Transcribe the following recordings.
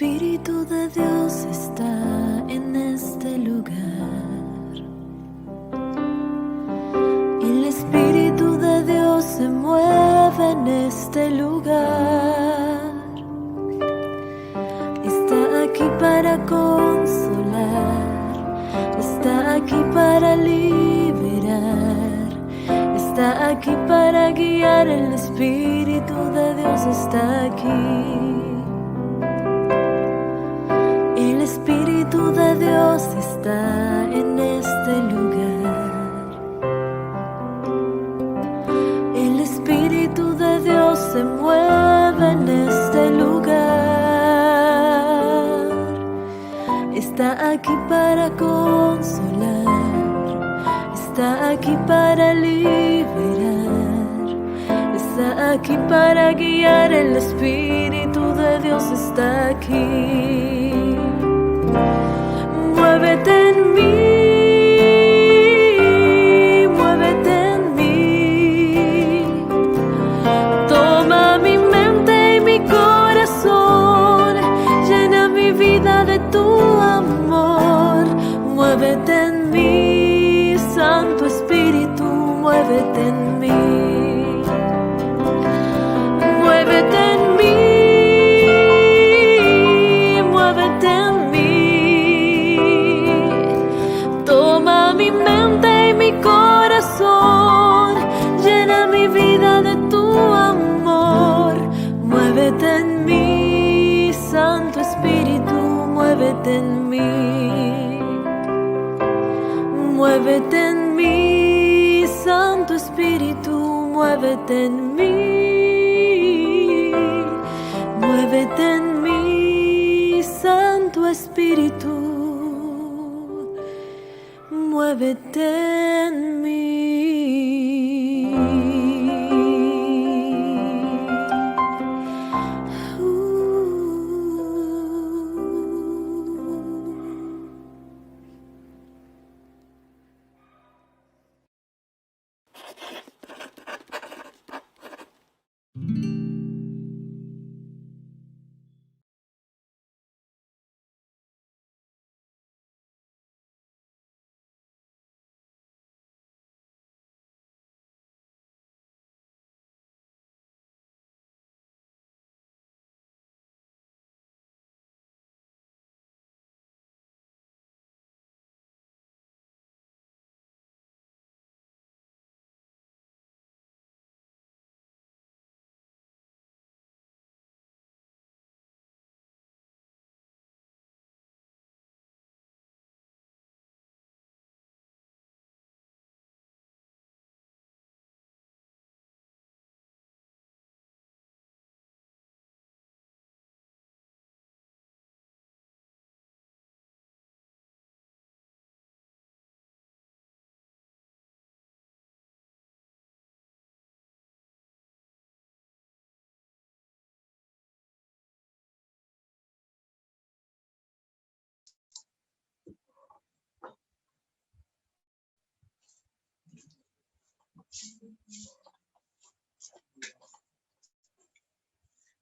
Espíritu de Dios está en este lugar. El Espíritu de Dios se mueve en este lugar. Está aquí para consolar, está aquí para liberar, está aquí para guiar. El Espíritu de Dios está aquí. El Espíritu de Dios está en este lugar. El Espíritu de Dios se mueve en este lugar. Está aquí para consolar, está aquí para liberar, está aquí para guiar. El Espíritu de Dios está aquí. Muévete en mí, muévete en mí. Toma mi mente y mi corazón, llena mi vida de tu amor. Muévete en mí, Santo Espíritu, muévete en mí. Muévete en mí. Llena mi vida de tu amor. Muévete en mí, Santo Espíritu, muévete en mí. Muévete en mí, Santo Espíritu, muévete en mí. Muévete en mí, Santo Espíritu, muévete en mí.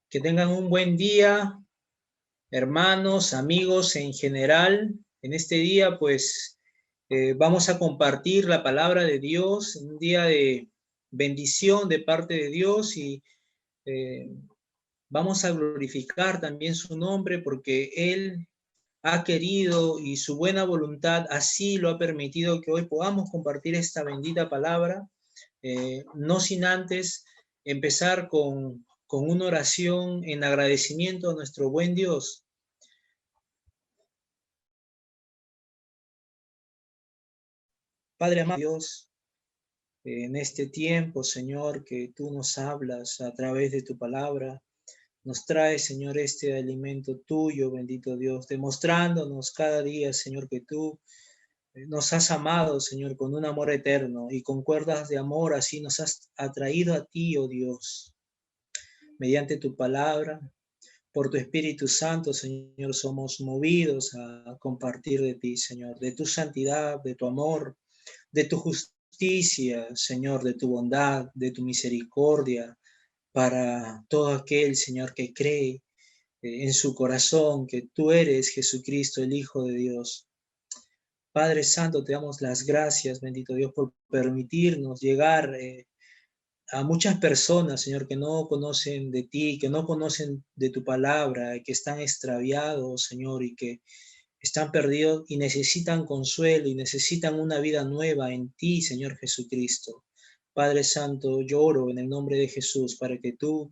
Que tengan un buen día, hermanos, amigos en general. En este día, pues, vamos a compartir la palabra de Dios, un día de bendición de parte de Dios y vamos a glorificar también su nombre porque Él ha querido y su buena voluntad así lo ha permitido que hoy podamos compartir esta bendita palabra, no sin antes empezar con una oración en agradecimiento a nuestro buen Dios. Padre amado Dios, en este tiempo, Señor, que tú nos hablas a través de tu palabra, nos trae, Señor, este alimento tuyo, bendito Dios, demostrándonos cada día, Señor, que tú nos has amado, Señor, con un amor eterno y con cuerdas de amor, así nos has atraído a ti, oh Dios, mediante tu palabra. Por tu Espíritu Santo, Señor, somos movidos a compartir de ti, Señor, de tu santidad, de tu amor, de tu justicia, Señor, de tu bondad, de tu misericordia, para todo aquel, Señor, que cree en su corazón que tú eres Jesucristo, el Hijo de Dios. Padre Santo, te damos las gracias, bendito Dios, por permitirnos llegar a muchas personas, Señor, que no conocen de ti, que no conocen de tu palabra, que están extraviados, Señor, y que están perdidos y necesitan consuelo y necesitan una vida nueva en ti, Señor Jesucristo. Padre Santo, yo oro en el nombre de Jesús para que tú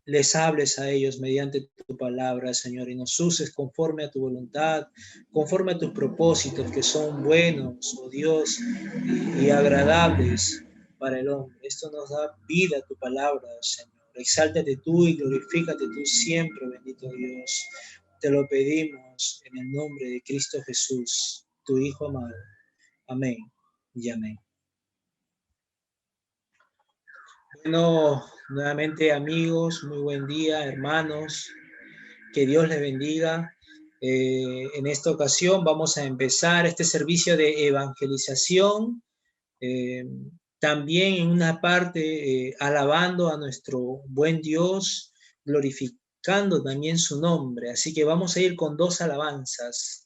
les hables a ellos mediante tu palabra, Señor, y nos uses conforme a tu voluntad, conforme a tus propósitos que son buenos, oh Dios, y agradables para el hombre. Esto nos da vida a tu palabra, Señor. Exáltate tú y glorifícate tú siempre, bendito Dios. Te lo pedimos en el nombre de Cristo Jesús, tu Hijo amado. Amén y amén. Bueno, nuevamente amigos, muy buen día, hermanos. Que Dios les bendiga. En esta ocasión vamos a empezar este servicio de evangelización, eh, también en una parte alabando a nuestro buen Dios, glorificando también su nombre. Así que vamos a ir con dos alabanzas.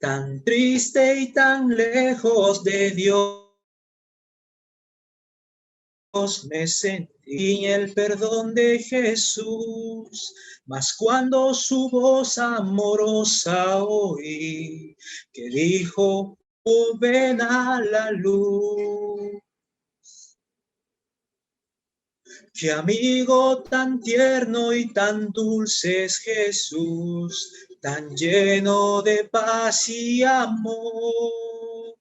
Tan triste y tan lejos de Dios me sentí en el perdón de Jesús, mas cuando su voz amorosa oí, que dijo, oh, ven a la luz. Qué amigo tan tierno y tan dulce es Jesús, tan lleno de paz y amor.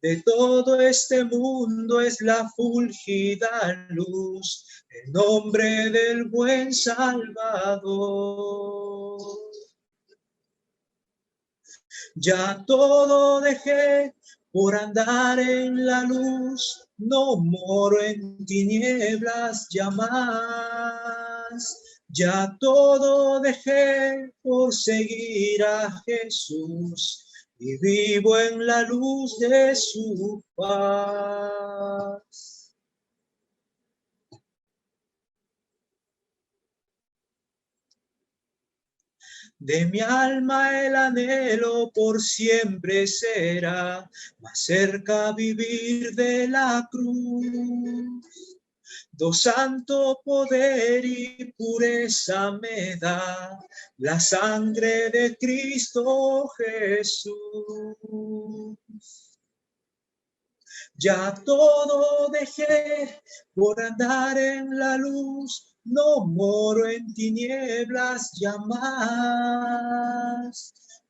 De todo este mundo es la fulgida luz, el nombre del buen Salvador. Ya todo dejé por andar en la luz, no moro en tinieblas ya más. Ya todo dejé por seguir a Jesús y vivo en la luz de su paz. De mi alma el anhelo por siempre será, más cerca vivir de la cruz. Do santo poder y pureza me da la sangre de Cristo Jesús. Ya todo dejé por andar en la luz, no moro en tinieblas ya más.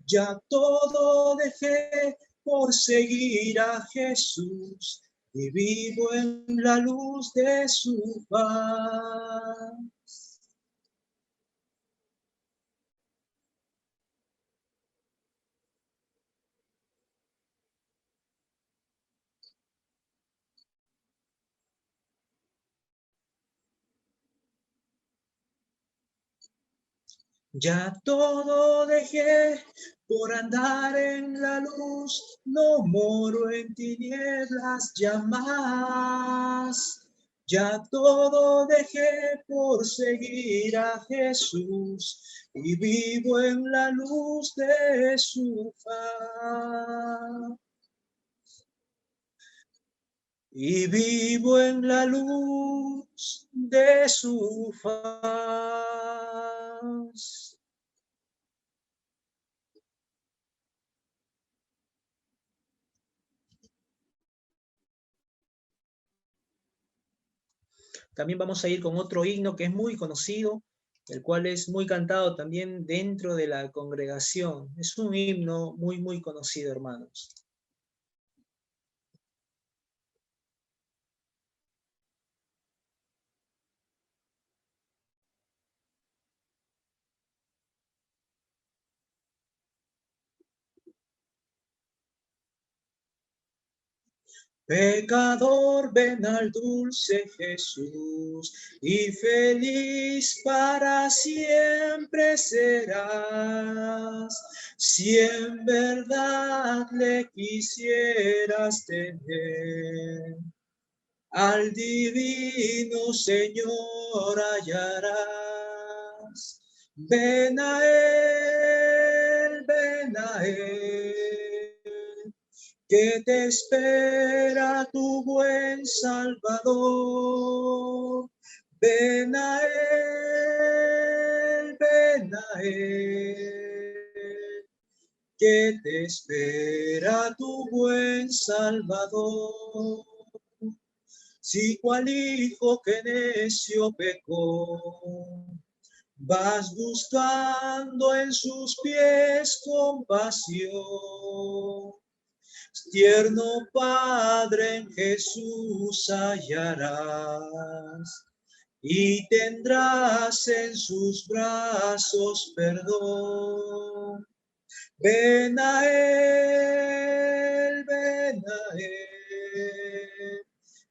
Ya todo dejé por seguir a Jesús y vivo en la luz de su paz. Ya todo dejé por andar en la luz, no moro en tinieblas ya más. Ya todo dejé por seguir a Jesús y vivo en la luz de su faz. Y vivo en la luz de su faz. También vamos a ir con otro himno que es muy conocido, el cual es muy cantado también dentro de la congregación. Es un himno muy, muy conocido, hermanos. Pecador, ven al dulce Jesús, y feliz para siempre serás, si en verdad le quisieras tener. Al divino Señor hallarás. Ven a Él, que te espera tu buen Salvador. Ven a Él, que te espera tu buen Salvador. Si cual hijo que necio pecó, vas buscando en sus pies compasión, tierno Padre en Jesús hallarás, y tendrás en sus brazos perdón. Ven a Él,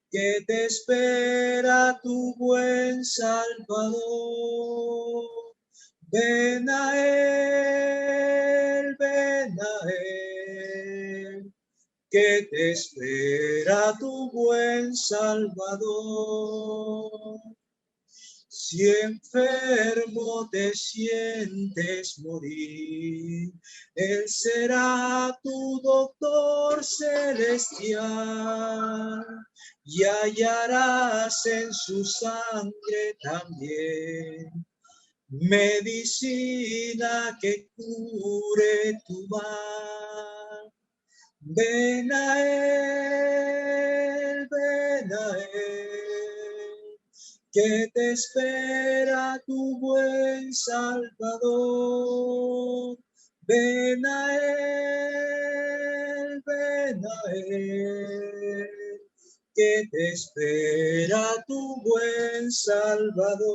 que te espera tu buen Salvador. Ven a Él, que te espera tu buen Salvador. Si enfermo te sientes morir, Él será tu doctor celestial, y hallarás en su sangre también medicina que cure tu mal. Ven a Él, que te espera tu buen Salvador. Ven a Él, que te espera tu buen Salvador.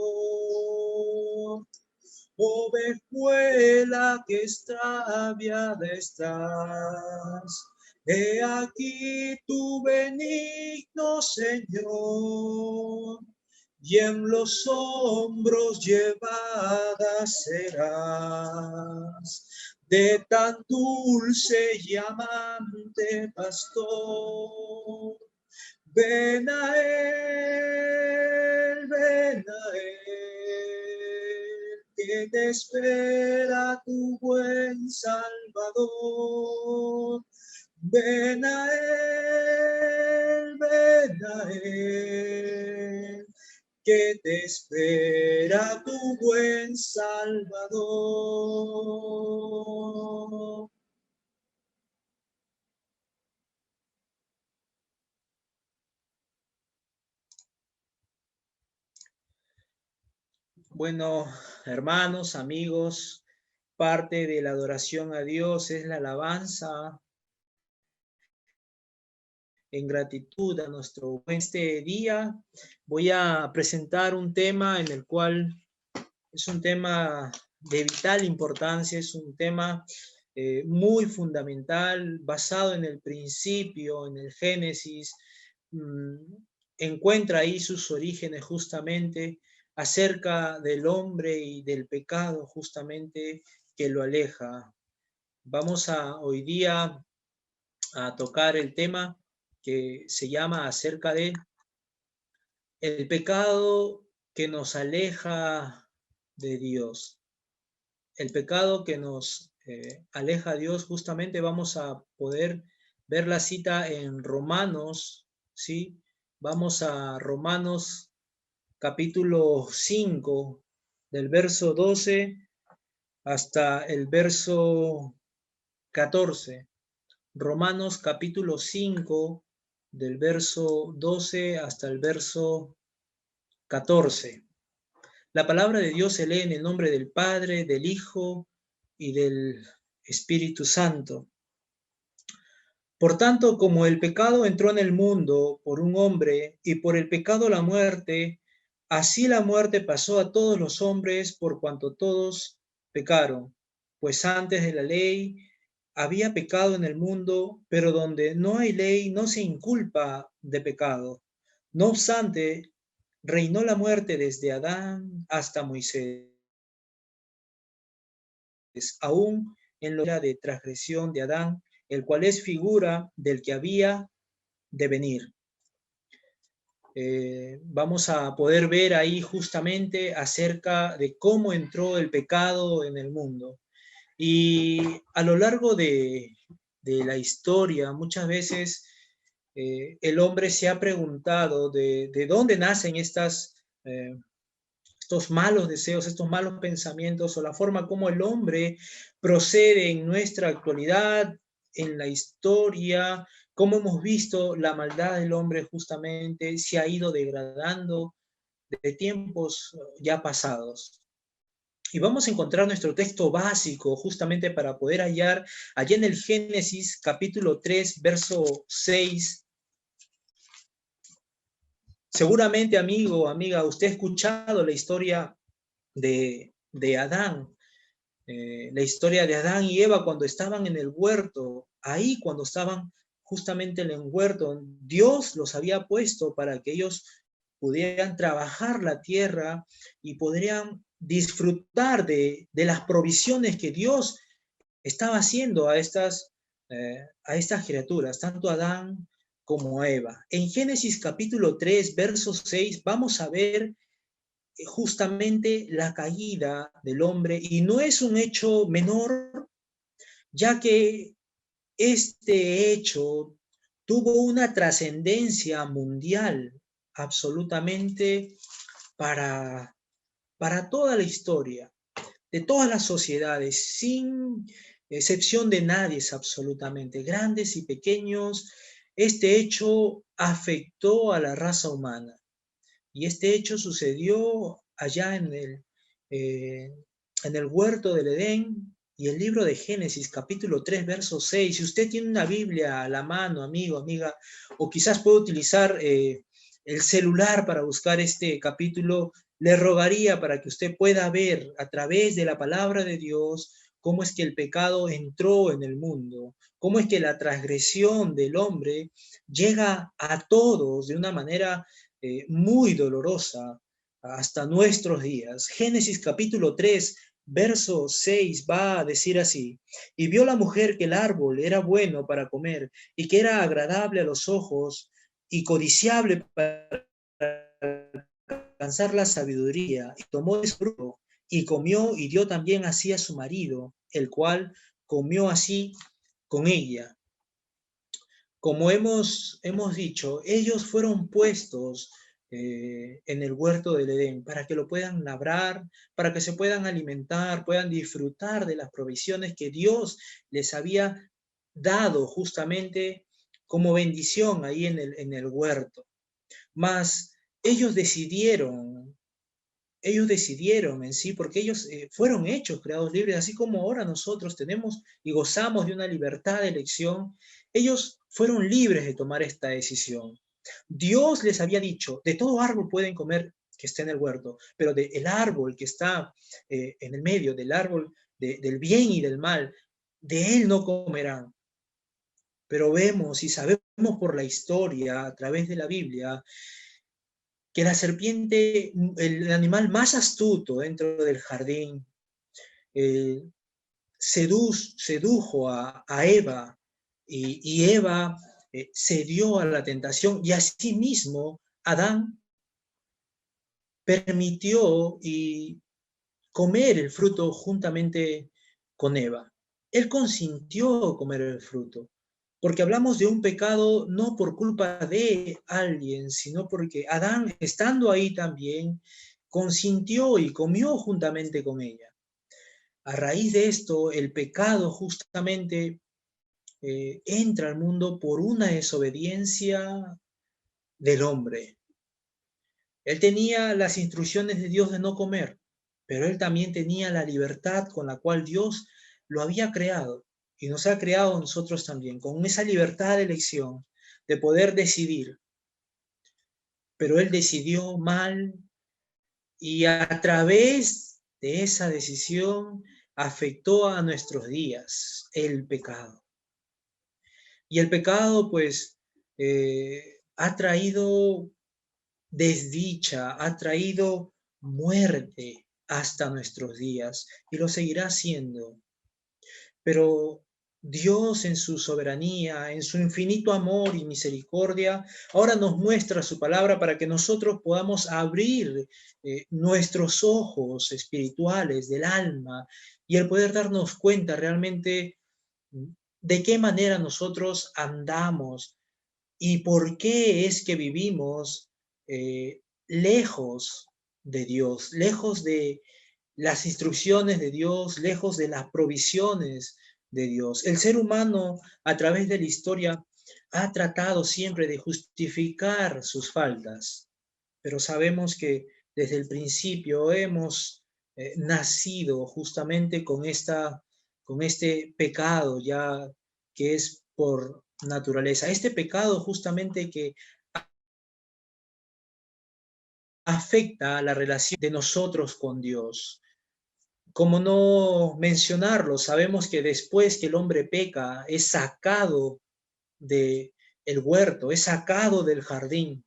Ovejuela que extraviada estás, he aquí tu benigno Señor, y en los hombros llevada serás de tan dulce y amante pastor. Ven a Él, que te espera tu buen Salvador. Ven a Él, que te espera tu buen Salvador. Bueno, hermanos, amigos, parte de la adoración a Dios es la alabanza en gratitud a nuestro este día. Voy a presentar un tema en el cual es un tema de vital importancia, es un tema muy fundamental, basado en el principio, en el Génesis, encuentra ahí sus orígenes justamente acerca del hombre y del pecado justamente que lo aleja. Vamos hoy día a tocar el tema que se llama acerca de el pecado que nos aleja de Dios. El pecado que nos aleja de Dios, justamente vamos a poder ver la cita en Romanos, ¿sí? Vamos a Romanos capítulo 5, del verso 12 hasta el verso 14. Romanos capítulo 5, del verso 12 hasta el verso 14. La palabra de Dios se lee en el nombre del Padre, del Hijo y del Espíritu Santo. Por tanto, como el pecado entró en el mundo por un hombre y por el pecado la muerte, así la muerte pasó a todos los hombres por cuanto todos pecaron. Pues antes de la ley había pecado en el mundo, pero donde no hay ley no se inculpa de pecado. No obstante, reinó la muerte desde Adán hasta Moisés, aún en la de transgresión de Adán, el cual es figura del que había de venir. Vamos a poder ver ahí justamente acerca de cómo entró el pecado en el mundo. Y a lo largo de la historia, muchas veces el hombre se ha preguntado de dónde nacen estos malos deseos, estos malos pensamientos, o la forma como el hombre procede en nuestra actualidad, en la historia, cómo hemos visto la maldad del hombre justamente se ha ido degradando de tiempos ya pasados. Y vamos a encontrar nuestro texto básico justamente para poder hallar allá en el Génesis capítulo 3, verso 6. Seguramente, amigo, amiga, usted ha escuchado la historia de Adán, la historia de Adán y Eva cuando estaban en el huerto. Ahí cuando estaban justamente en el huerto, Dios los había puesto para que ellos pudieran trabajar la tierra y podrían disfrutar de las provisiones que Dios estaba haciendo a estas criaturas, tanto a Adán como a Eva. En Génesis capítulo 3, verso 6, vamos a ver justamente la caída del hombre, y no es un hecho menor, ya que este hecho tuvo una trascendencia mundial absolutamente para toda la historia, de todas las sociedades, sin excepción de nadie, absolutamente, grandes y pequeños. Este hecho afectó a la raza humana. Y este hecho sucedió allá en el huerto del Edén, y el libro de Génesis, capítulo 3, verso 6. Si usted tiene una Biblia a la mano, amigo, amiga, o quizás puede utilizar el celular para buscar este capítulo, le rogaría para que usted pueda ver a través de la palabra de Dios cómo es que el pecado entró en el mundo, cómo es que la transgresión del hombre llega a todos de una manera muy dolorosa hasta nuestros días. Génesis capítulo 3, verso 6 va a decir así: y vio la mujer que el árbol era bueno para comer y que era agradable a los ojos y codiciable para alcanzar la sabiduría, y tomó de su fruto y comió y dio también así a su marido, el cual comió así con ella. Como hemos dicho, ellos fueron puestos en el huerto del Edén para que lo puedan labrar, para que se puedan alimentar, puedan disfrutar de las provisiones que Dios les había dado justamente como bendición ahí en el huerto. Mas ellos decidieron en sí, porque ellos fueron hechos, creados libres, así como ahora nosotros tenemos y gozamos de una libertad de elección. Ellos fueron libres de tomar esta decisión. Dios les había dicho, de todo árbol pueden comer que esté en el huerto, pero del árbol que está en el medio, del árbol del bien y del mal, de él no comerán. Pero vemos y sabemos por la historia, a través de la Biblia, que la serpiente, el animal más astuto dentro del jardín, sedujo a Eva, y Eva cedió a la tentación, y asimismo Adán permitió comer el fruto juntamente con Eva. Él consintió comer el fruto, porque hablamos de un pecado no por culpa de alguien, sino porque Adán, estando ahí también, consintió y comió juntamente con ella. A raíz de esto, el pecado justamente entra al mundo por una desobediencia del hombre. Él tenía las instrucciones de Dios de no comer, pero él también tenía la libertad con la cual Dios lo había creado, y nos ha creado a nosotros también, con esa libertad de elección, de poder decidir. Pero él decidió mal, y a través de esa decisión, afectó a nuestros días, el pecado. Y el pecado, pues, ha traído desdicha, ha traído muerte hasta nuestros días y lo seguirá haciendo. Pero Dios en su soberanía, en su infinito amor y misericordia, ahora nos muestra su palabra para que nosotros podamos abrir nuestros ojos espirituales del alma y el poder darnos cuenta realmente de qué manera nosotros andamos y por qué es que vivimos lejos de Dios, lejos de las instrucciones de Dios, lejos de las provisiones de Dios. El ser humano, a través de la historia, ha tratado siempre de justificar sus faltas, pero sabemos que desde el principio hemos nacido justamente con este pecado ya que es por naturaleza. Este pecado justamente que afecta a la relación de nosotros con Dios. ¿Cómo no mencionarlo? Sabemos que después que el hombre peca, es sacado del huerto, es sacado del jardín.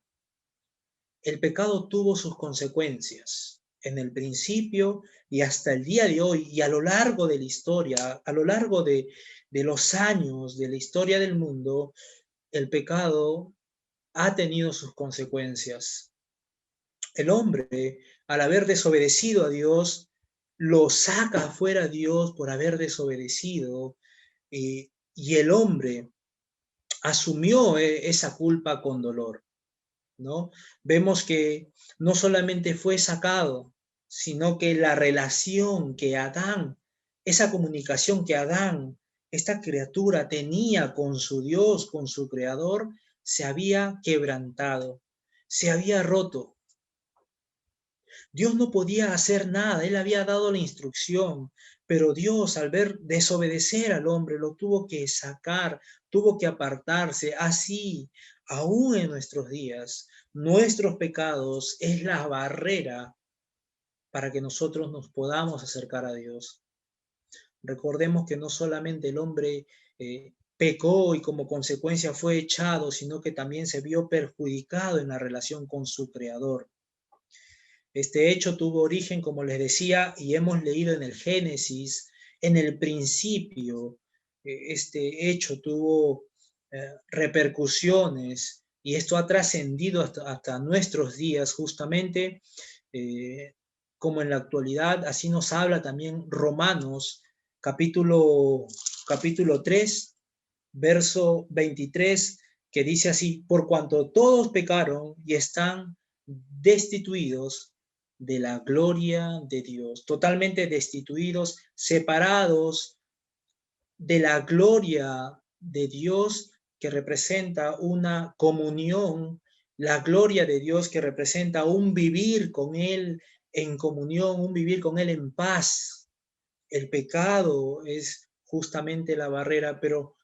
El pecado tuvo sus consecuencias en el principio y hasta el día de hoy, y a lo largo de la historia, a lo largo de los años de la historia del mundo, el pecado ha tenido sus consecuencias. El hombre, al haber desobedecido a Dios, lo saca afuera a Dios por haber desobedecido, y el hombre asumió esa culpa con dolor, ¿no? Vemos que no solamente fue sacado, sino que la relación que Adán, esa comunicación que Adán, esta criatura tenía con su Dios, con su Creador, se había quebrantado, se había roto. Dios no podía hacer nada, Él había dado la instrucción, pero Dios al ver desobedecer al hombre lo tuvo que sacar, tuvo que apartarse. Así, aún en nuestros días, nuestros pecados es la barrera para que nosotros nos podamos acercar a Dios. Recordemos que no solamente el hombre pecó y como consecuencia fue echado, sino que también se vio perjudicado en la relación con su Creador. Este hecho tuvo origen, como les decía, y hemos leído en el Génesis, en el principio. Este hecho tuvo repercusiones y esto ha trascendido hasta nuestros días, justamente como en la actualidad. Así nos habla también Romanos, capítulo 3, verso 23, que dice así: por cuanto todos pecaron y están destituidos de la gloria de Dios, totalmente destituidos, separados de la gloria de Dios, que representa una comunión, la gloria de Dios que representa un vivir con Él en comunión, un vivir con Él en paz. El pecado es justamente la barrera, pero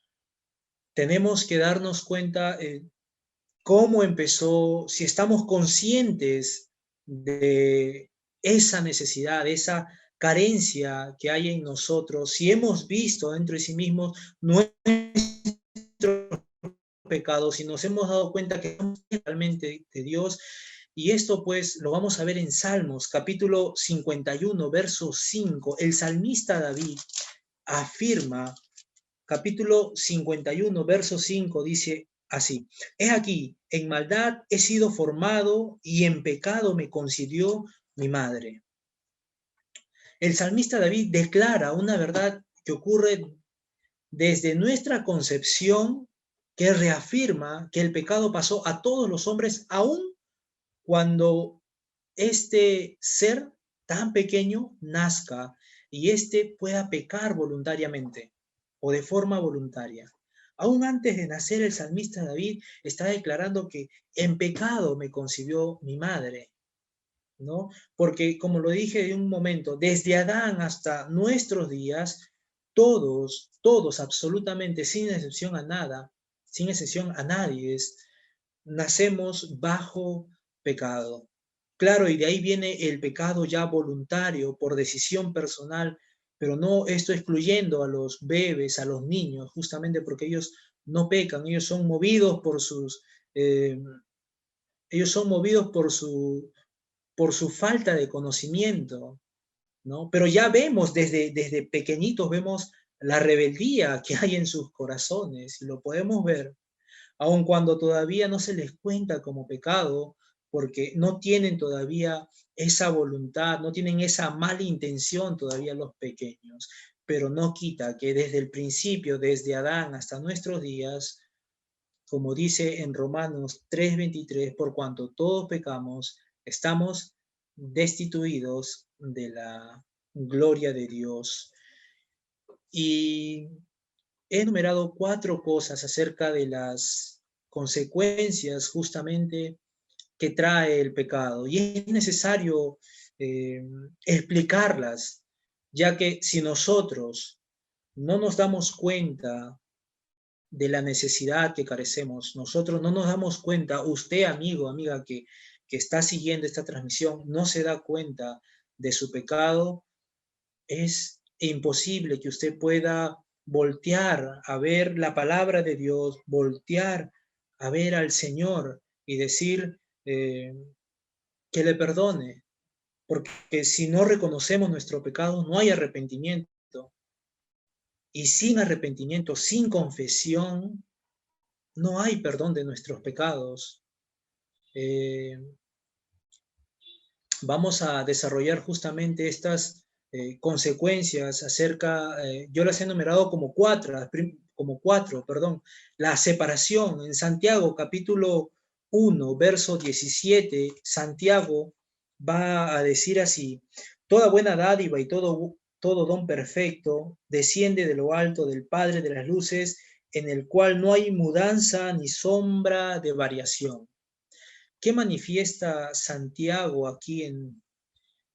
tenemos que darnos cuenta cómo empezó, si estamos conscientes de esa necesidad, de esa carencia que hay en nosotros, si hemos visto dentro de sí mismos nuestros pecados, si nos hemos dado cuenta que somos realmente de Dios. Y esto pues lo vamos a ver en Salmos, capítulo 51, verso 5. El salmista David afirma, capítulo 51, verso 5, dice así: he aquí, en maldad he sido formado y en pecado me concibió mi madre. El salmista David declara una verdad que ocurre desde nuestra concepción, que reafirma que el pecado pasó a todos los hombres, aun cuando este ser tan pequeño nazca y éste pueda pecar voluntariamente o de forma voluntaria. Aún antes de nacer, el salmista David está declarando que en pecado me concibió mi madre, ¿no? Porque, como lo dije de un momento, desde Adán hasta nuestros días, todos, absolutamente, sin excepción a nada, sin excepción a nadie, nacemos bajo pecado. Claro, y de ahí viene el pecado ya voluntario, por decisión personal, pero no esto excluyendo a los bebés, a los niños, justamente porque ellos no pecan, ellos son movidos por sus, ellos son movidos por su falta de conocimiento, ¿no? Pero ya vemos desde pequeñitos, vemos la rebeldía que hay en sus corazones, y lo podemos ver, aun cuando todavía no se les cuenta como pecado, porque no tienen todavía esa voluntad, no tienen esa mala intención todavía los pequeños, pero no quita que desde el principio, desde Adán hasta nuestros días, como dice en Romanos 3:23, por cuanto todos pecamos, estamos destituidos de la gloria de Dios. Y he enumerado 4 cosas acerca de las consecuencias justamente que trae el pecado. Y es necesario explicarlas, ya que si nosotros no nos damos cuenta de la necesidad que carecemos, nosotros no nos damos cuenta, usted amigo, amiga que está siguiendo esta transmisión, no se da cuenta de su pecado, es imposible que usted pueda voltear a ver la palabra de Dios, voltear a ver al Señor y decir que le perdone, porque si no reconocemos nuestro pecado, no hay arrepentimiento. Y sin arrepentimiento, sin confesión, no hay perdón de nuestros pecados. Vamos a desarrollar justamente estas consecuencias acerca, yo las he enumerado como cuatro, perdón. La separación en Santiago capítulo 1, verso 17, Santiago va a decir así: toda buena dádiva y todo don perfecto desciende de lo alto del Padre de las luces, en el cual no hay mudanza ni sombra de variación. ¿Qué manifiesta Santiago aquí en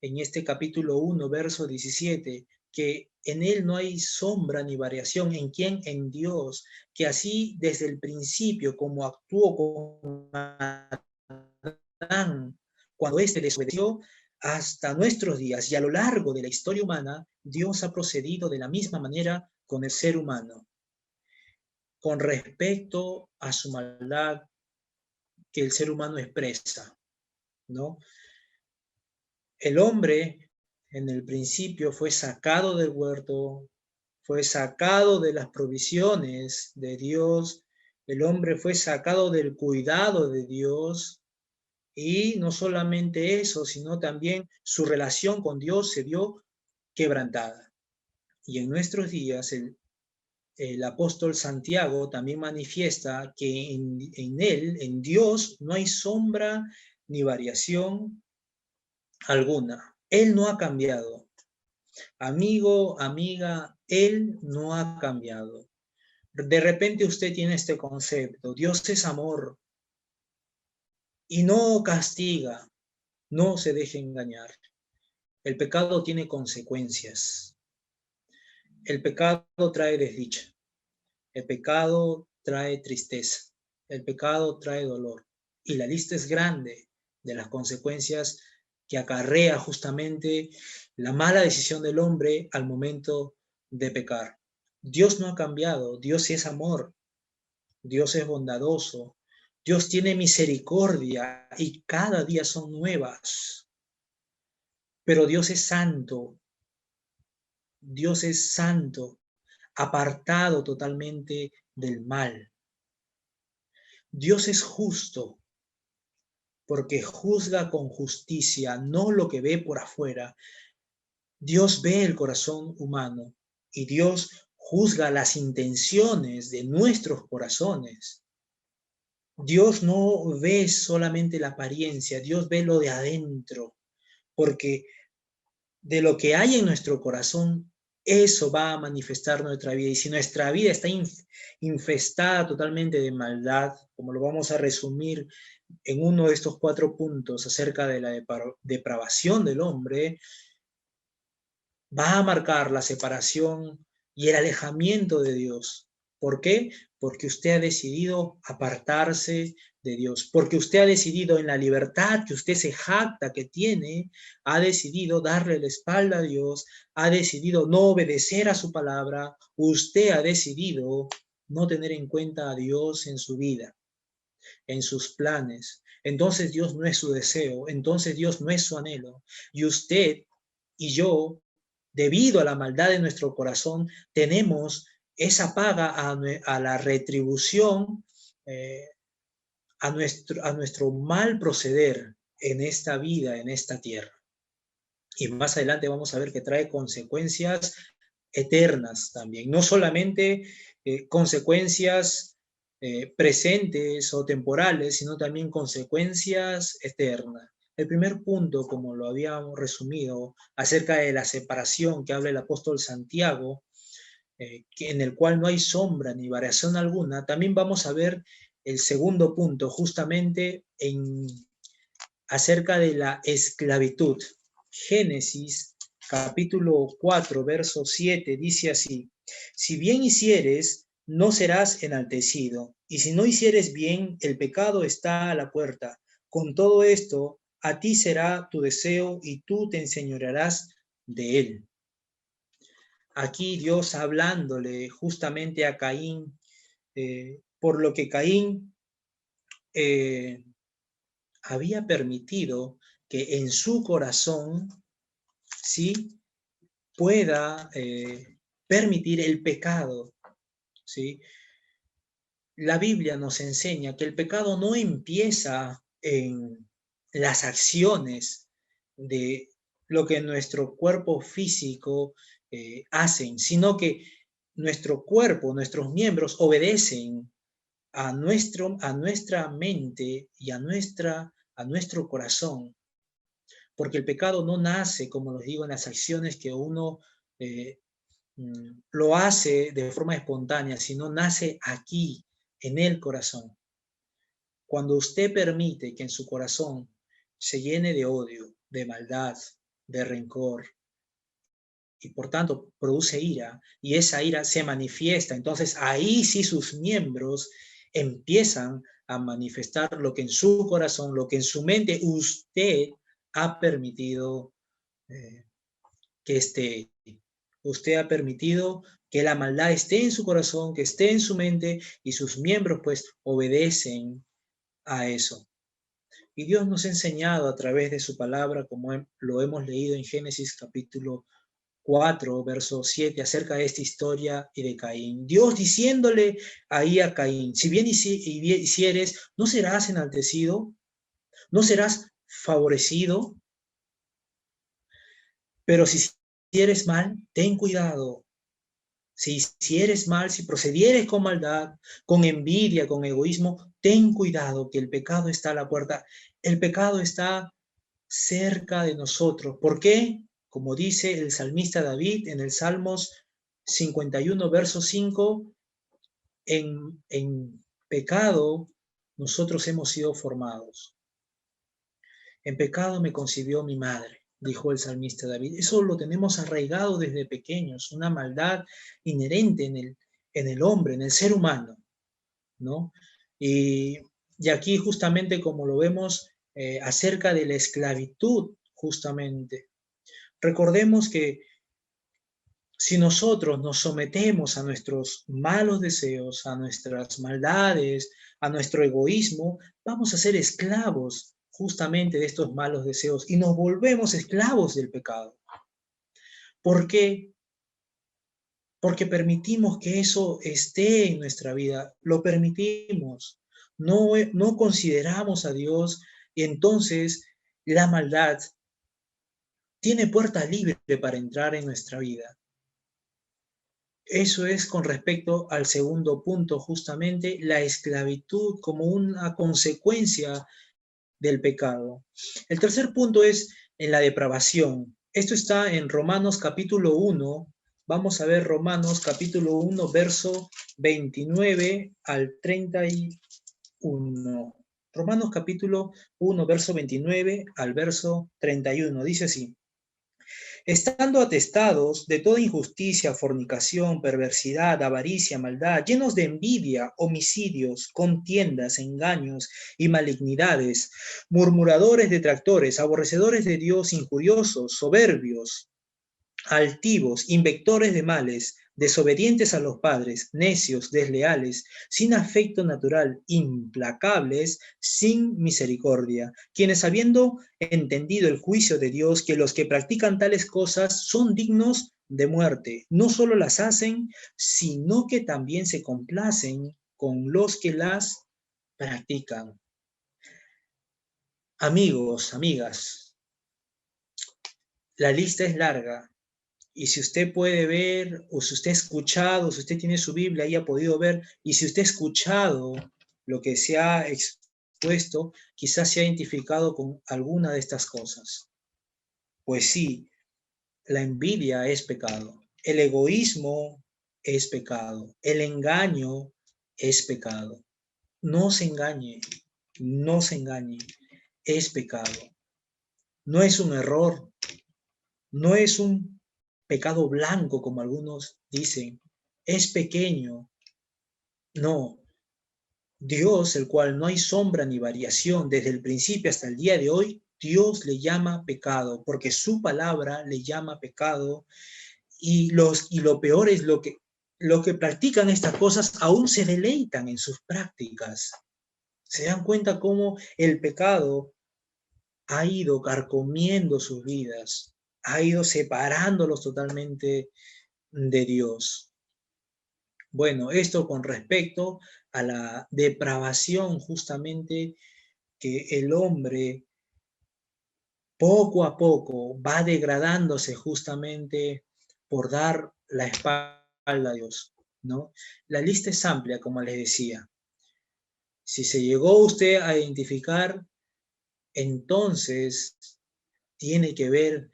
este capítulo 1, verso 17? Que en él no hay sombra ni variación. ¿En quién? En Dios. Que así desde el principio, como actuó con Adán, cuando éste desobedeció, hasta nuestros días y a lo largo de la historia humana, Dios ha procedido de la misma manera con el ser humano, con respecto a su maldad que el ser humano expresa, ¿no? El hombre en el principio fue sacado del huerto, fue sacado de las provisiones de Dios, el hombre fue sacado del cuidado de Dios, y no solamente eso, sino también su relación con Dios se vio quebrantada. Y en nuestros días el apóstol Santiago también manifiesta que en él, en Dios, no hay sombra ni variación alguna. Él no ha cambiado. Amigo, amiga, Él no ha cambiado. De repente usted tiene este concepto: Dios es amor y no castiga. No se deje engañar. El pecado tiene consecuencias. El pecado trae desdicha. El pecado trae tristeza. El pecado trae dolor. Y la lista es grande de las consecuencias que acarrea justamente la mala decisión del hombre al momento de pecar. Dios no ha cambiado. Dios es amor. Dios es bondadoso. Dios tiene misericordia y cada día son nuevas. Pero Dios es santo. Dios es santo, apartado totalmente del mal. Dios es justo, porque juzga con justicia, no lo que ve por afuera. Dios ve el corazón humano y Dios juzga las intenciones de nuestros corazones. Dios no ve solamente la apariencia, Dios ve lo de adentro, porque de lo que hay en nuestro corazón, eso va a manifestar nuestra vida. Y si nuestra vida está infestada totalmente de maldad, como lo vamos a resumir en uno de estos 4 puntos acerca de la depravación del hombre, va a marcar la separación y el alejamiento de Dios. ¿Por qué? Porque usted ha decidido apartarse de Dios, porque usted ha decidido en la libertad que usted se jacta que tiene, ha decidido darle la espalda a Dios, ha decidido no obedecer a su palabra, usted ha decidido no tener en cuenta a Dios en su vida, en sus planes. Entonces Dios no es su deseo, entonces Dios no es su anhelo. Y usted y yo, debido a la maldad de nuestro corazón, tenemos esa paga a la retribución, a nuestro mal proceder en esta vida, en esta tierra. Y más adelante vamos a ver que trae consecuencias eternas también, no solamente consecuencias presentes o temporales, sino también consecuencias eternas. El primer punto, como lo habíamos resumido, acerca de la separación que habla el apóstol Santiago, en el cual no hay sombra ni variación alguna, también vamos a ver el segundo punto, justamente acerca de la esclavitud. Génesis capítulo 4, verso 7 dice así: si bien hicieres, no serás enaltecido, y si no hicieres bien, el pecado está a la puerta. Con todo esto, a ti será tu deseo y tú te enseñorearás de él. Aquí Dios hablándole justamente a Caín, por lo que Caín había permitido que en su corazón, ¿sí?, pueda permitir el pecado, ¿sí? La Biblia nos enseña que el pecado no empieza en las acciones de lo que nuestro cuerpo físico hacen, sino que nuestro cuerpo, nuestros miembros obedecen a nuestra mente y a nuestro corazón. Porque el pecado no nace, como les digo, en las acciones que uno lo hace de forma espontánea, sino nace aquí, en el corazón. Cuando usted permite que en su corazón se llene de odio, de maldad, de rencor, y por tanto produce ira, y esa ira se manifiesta, entonces ahí sí sus miembros empiezan a manifestar lo que en su corazón, lo que en su mente usted ha permitido que esté. Usted ha permitido que la maldad esté en su corazón, que esté en su mente, y sus miembros pues obedecen a eso. Y Dios nos ha enseñado a través de su palabra, como lo hemos leído en Génesis capítulo 4, verso 7, acerca de esta historia y de Caín. Dios diciéndole ahí a Caín: si bien hicieres, no serás enaltecido, no serás favorecido, pero si hicieres mal, ten cuidado. Si hicieres mal, si procedieres con maldad, con envidia, con egoísmo, ten cuidado, que el pecado está a la puerta. El pecado está cerca de nosotros. ¿Por qué? Como dice el salmista David en el Salmos 51, verso 5, en pecado nosotros hemos sido formados. En pecado me concibió mi madre, dijo el salmista David. Eso lo tenemos arraigado desde pequeños, una maldad inherente en el hombre, en el ser humano, ¿no? Y aquí justamente como lo vemos acerca de la esclavitud, justamente. Recordemos que si nosotros nos sometemos a nuestros malos deseos, a nuestras maldades, a nuestro egoísmo, vamos a ser esclavos justamente de estos malos deseos y nos volvemos esclavos del pecado. ¿Por qué? Porque permitimos que eso esté en nuestra vida, lo permitimos, no consideramos a Dios y entonces la maldad tiene puerta libre para entrar en nuestra vida. Eso es con respecto al segundo punto, justamente la esclavitud como una consecuencia del pecado. El tercer punto es en la depravación. Esto está en Romanos capítulo 1. Vamos a ver Romanos capítulo 1, verso 29 al 31. Romanos capítulo 1, verso 29 al verso 31. Dice así: estando atestados de toda injusticia, fornicación, perversidad, avaricia, maldad, llenos de envidia, homicidios, contiendas, engaños y malignidades, murmuradores, detractores, aborrecedores de Dios, injuriosos, soberbios, altivos, inventores de males, desobedientes a los padres, necios, desleales, sin afecto natural, implacables, sin misericordia, quienes habiendo entendido el juicio de Dios, que los que practican tales cosas son dignos de muerte, no solo las hacen, sino que también se complacen con los que las practican. Amigos, amigas, la lista es larga. Y si usted puede ver, o si usted ha escuchado, si usted tiene su Biblia y ha podido ver, y si usted ha escuchado lo que se ha expuesto, quizás se ha identificado con alguna de estas cosas. Pues sí, la envidia es pecado, el egoísmo es pecado, el engaño es pecado. No se engañe, no se engañe, es pecado. No es un error, no es un pecado blanco, como algunos dicen, es pequeño. No, Dios, el cual no hay sombra ni variación desde el principio hasta el día de hoy, Dios le llama pecado, porque su palabra le llama pecado, y lo peor es lo que practican estas cosas aún se deleitan en sus prácticas. Se dan cuenta cómo el pecado ha ido carcomiendo sus vidas, ha ido separándolos totalmente de Dios. Bueno, esto con respecto a la depravación justamente que el hombre poco a poco va degradándose justamente por dar la espalda a Dios, ¿no? La lista es amplia, como les decía. Si se llegó usted a identificar, entonces tiene que ver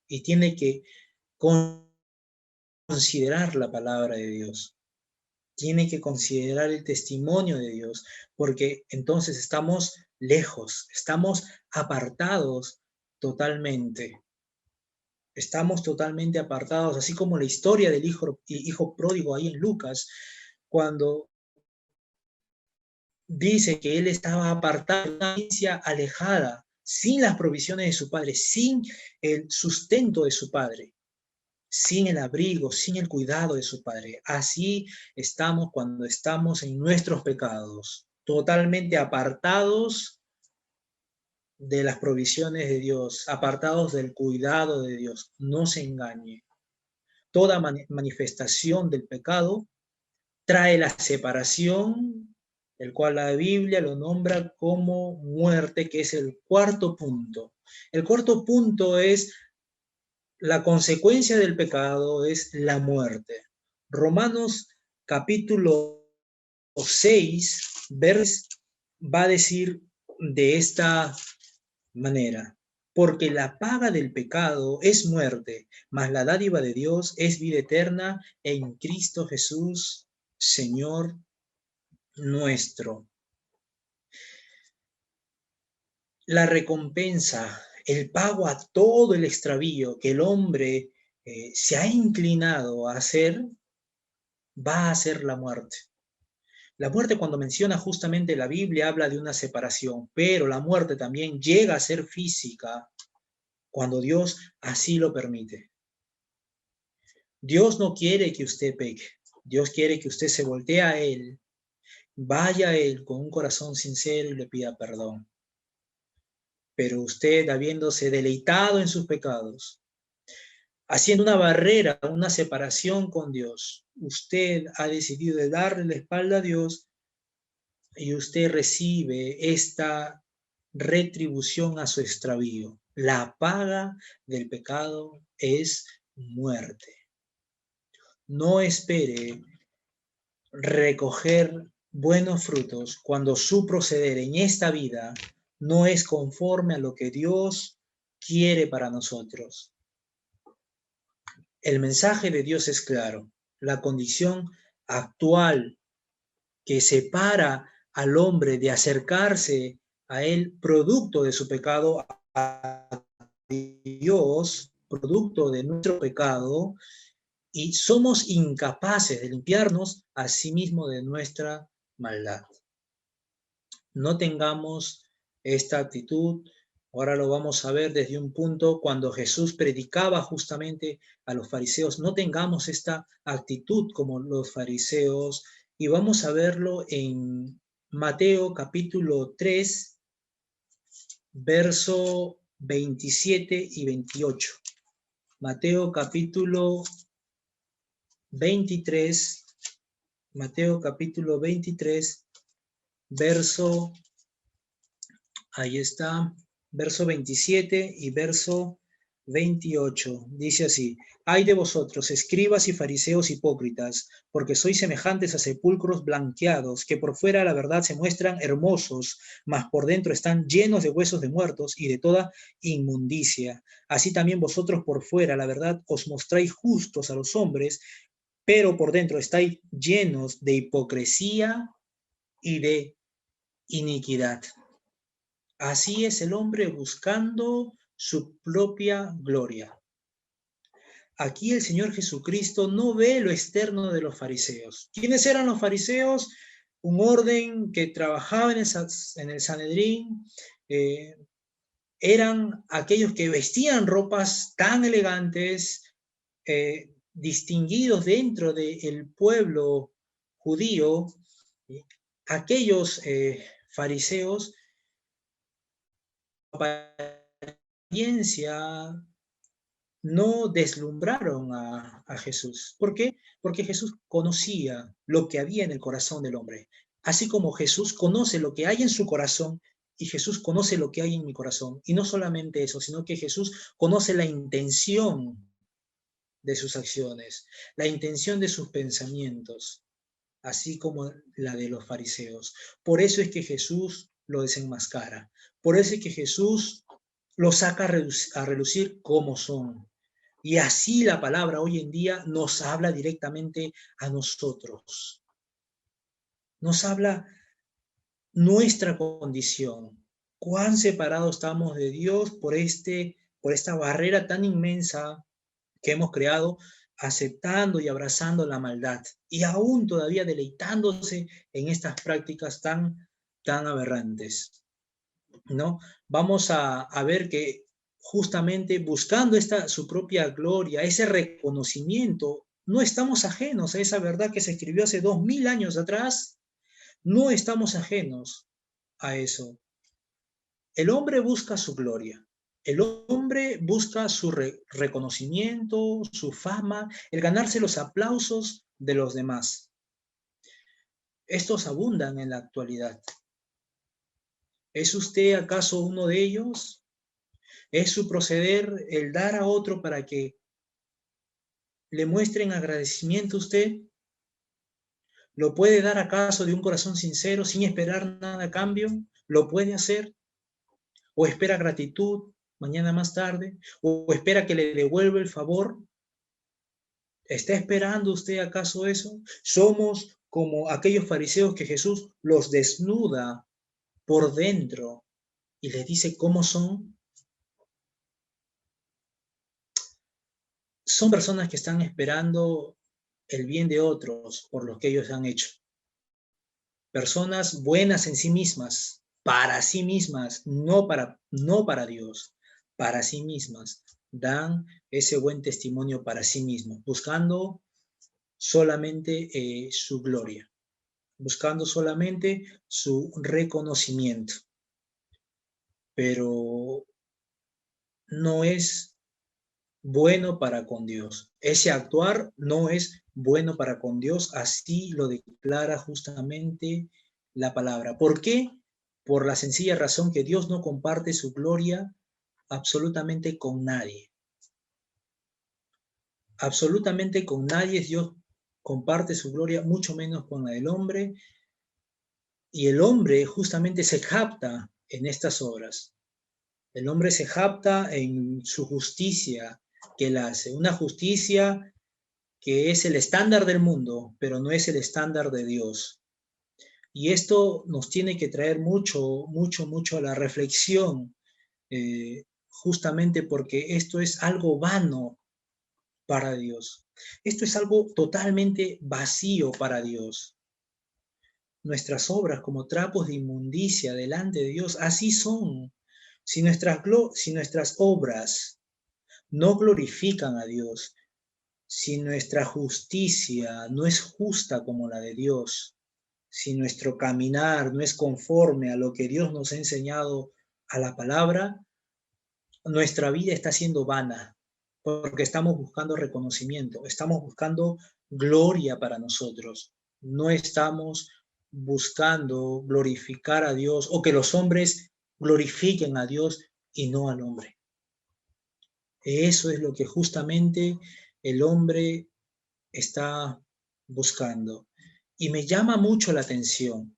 y tiene que considerar la palabra de Dios. Tiene que considerar el testimonio de Dios, porque entonces estamos lejos, estamos apartados totalmente. Estamos totalmente apartados, así como la historia del hijo pródigo ahí en Lucas, cuando dice que él estaba apartado de una provincia alejada, sin las provisiones de su padre, sin el sustento de su padre, sin el abrigo, sin el cuidado de su padre. Así estamos cuando estamos en nuestros pecados, totalmente apartados de las provisiones de Dios, apartados del cuidado de Dios. No se engañe. Toda manifestación del pecado trae la separación, el cual la Biblia lo nombra como muerte, que es el cuarto punto. El cuarto punto es la consecuencia del pecado, es la muerte. Romanos capítulo 6, va a decir de esta manera: porque la paga del pecado es muerte, mas la dádiva de Dios es vida eterna en Cristo Jesús, Señor nuestro. La recompensa, el pago a todo el extravío que el hombre se ha inclinado a hacer, va a ser la muerte. La muerte, cuando menciona justamente la Biblia, habla de una separación, pero la muerte también llega a ser física cuando Dios así lo permite. Dios no quiere que usted peque. Dios quiere que usted se voltee a Él, vaya a Él con un corazón sincero y le pida perdón. Pero usted, habiéndose deleitado en sus pecados, haciendo una barrera, una separación con Dios, usted ha decidido de darle la espalda a Dios y usted recibe esta retribución a su extravío. La paga del pecado es muerte. No espere recoger buenos frutos cuando su proceder en esta vida no es conforme a lo que Dios quiere para nosotros. El mensaje de Dios es claro. La condición actual que separa al hombre de acercarse a Él, producto de su pecado, a Dios, producto de nuestro pecado, y somos incapaces de limpiarnos a sí mismos de nuestra maldad. No tengamos esta actitud. Ahora lo vamos a ver desde un punto cuando Jesús predicaba justamente a los fariseos. No tengamos esta actitud como los fariseos, y vamos a verlo en Mateo capítulo 3, verso 27 y 28. Mateo capítulo 23, Mateo capítulo 23, verso, ahí está, verso 27 y verso 28. Dice así: Ay de vosotros, escribas y fariseos hipócritas, porque sois semejantes a sepulcros blanqueados, que por fuera la verdad se muestran hermosos, mas por dentro están llenos de huesos de muertos y de toda inmundicia. Así también vosotros por fuera, la verdad, os mostráis justos a los hombres, pero por dentro estáis llenos de hipocresía y de iniquidad. Así es el hombre buscando su propia gloria. Aquí el Señor Jesucristo no ve lo externo de los fariseos. ¿Quiénes eran los fariseos? Un orden que trabajaba en el Sanedrín. Eran aquellos que vestían ropas tan elegantes, distinguidos dentro del pueblo judío. Aquellos fariseos, apariencia, no deslumbraron a Jesús. ¿Por qué? Porque Jesús conocía lo que había en el corazón del hombre. Así como Jesús conoce lo que hay en su corazón, y Jesús conoce lo que hay en mi corazón. Y no solamente eso, sino que Jesús conoce la intención de sus acciones, la intención de sus pensamientos, así como la de los fariseos. Por eso es que Jesús lo desenmascara. Por eso es que Jesús lo saca a relucir como son. Y así la palabra hoy en día nos habla directamente a nosotros. Nos habla nuestra condición. Cuán separados estamos de Dios por esta barrera tan inmensa que hemos creado, aceptando y abrazando la maldad, y aún todavía deleitándose en estas prácticas tan aberrantes, ¿no? Vamos a ver que justamente buscando su propia gloria, ese reconocimiento, no estamos ajenos a esa verdad que se escribió hace 2000 años atrás. No estamos ajenos a eso. El hombre busca su gloria. El hombre busca su reconocimiento, su fama, el ganarse los aplausos de los demás. Estos abundan en la actualidad. ¿Es usted acaso uno de ellos? ¿Es su proceder el dar a otro para que le muestren agradecimiento a usted? ¿Lo puede dar acaso de un corazón sincero, sin esperar nada a cambio? ¿Lo puede hacer? ¿O espera gratitud mañana más tarde? ¿O espera que le devuelva el favor? ¿Está esperando usted acaso eso? Somos como aquellos fariseos que Jesús los desnuda por dentro y les dice cómo son. Son personas que están esperando el bien de otros por lo que ellos han hecho. Personas buenas en sí mismas, para sí mismas, no para Dios, para sí mismas. Dan ese buen testimonio para sí mismos, buscando solamente su gloria, buscando solamente su reconocimiento. Pero no es bueno para con Dios. Ese actuar no es bueno para con Dios, así lo declara justamente la palabra. ¿Por qué? Por la sencilla razón que Dios no comparte su gloria absolutamente con nadie. Absolutamente con nadie Dios comparte su gloria, mucho menos con la del hombre. Y el hombre justamente se jacta en estas obras. El hombre se jacta en su justicia que él hace, una justicia que es el estándar del mundo, pero no es el estándar de Dios. Y esto nos tiene que traer mucho a la reflexión justamente porque esto es algo vano para Dios. Esto es algo totalmente vacío para Dios. Nuestras obras como trapos de inmundicia delante de Dios, así son. Si nuestras obras no glorifican a Dios, si nuestra justicia no es justa como la de Dios, si nuestro caminar no es conforme a lo que Dios nos ha enseñado a la palabra, nuestra vida está siendo vana, porque estamos buscando reconocimiento, estamos buscando gloria para nosotros, no estamos buscando glorificar a Dios o que los hombres glorifiquen a Dios y no al hombre. Eso es lo que justamente el hombre está buscando. Y me llama mucho la atención,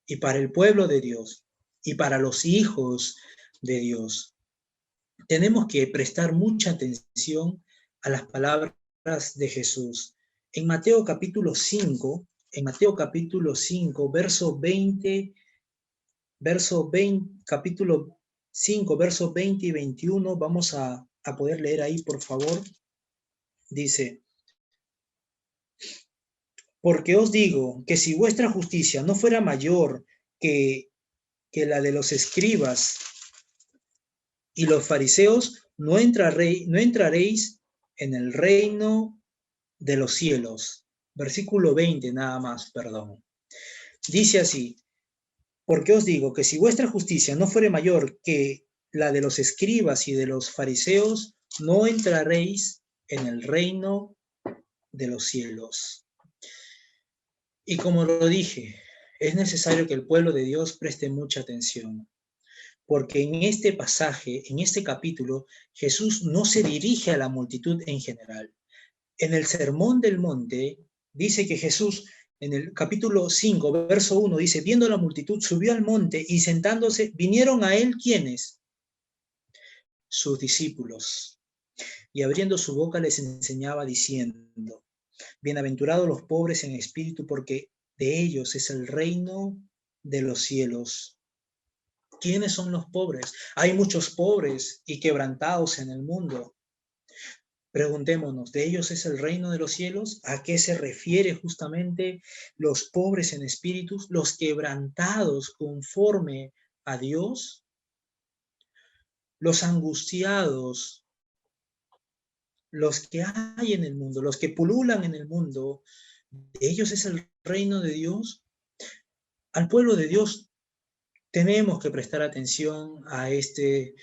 y para el pueblo de Dios, y para los hijos de Dios, tenemos que prestar mucha atención a las palabras de Jesús. En Mateo capítulo 5, verso 20, capítulo 5, versos 20 y 21, vamos a poder leer ahí, por favor. Dice: porque os digo que si vuestra justicia no fuera mayor que la de los escribas y los fariseos, no entraréis en el reino de los cielos. Versículo 20 nada más, perdón. Dice así: porque os digo que si vuestra justicia no fuere mayor que la de los escribas y de los fariseos, no entraréis en el reino de los cielos. Y como lo dije, es necesario que el pueblo de Dios preste mucha atención, porque en este pasaje, en este capítulo, Jesús no se dirige a la multitud en general. En el Sermón del Monte dice que Jesús, en el capítulo 5, verso 1, dice: viendo la multitud, subió al monte y sentándose, vinieron a él, ¿quiénes? Sus discípulos. Y abriendo su boca les enseñaba diciendo: bienaventurados los pobres en espíritu, porque de ellos es el reino de los cielos. ¿Quiénes son los pobres? Hay muchos pobres y quebrantados en el mundo. Preguntémonos, ¿de ellos es el reino de los cielos? ¿A qué se refiere justamente los pobres en espíritu, los quebrantados conforme a Dios? Los angustiados, los que hay en el mundo, los que pululan en el mundo, ¿de ellos es el reino de Dios? Al pueblo de Dios tenemos que prestar atención a este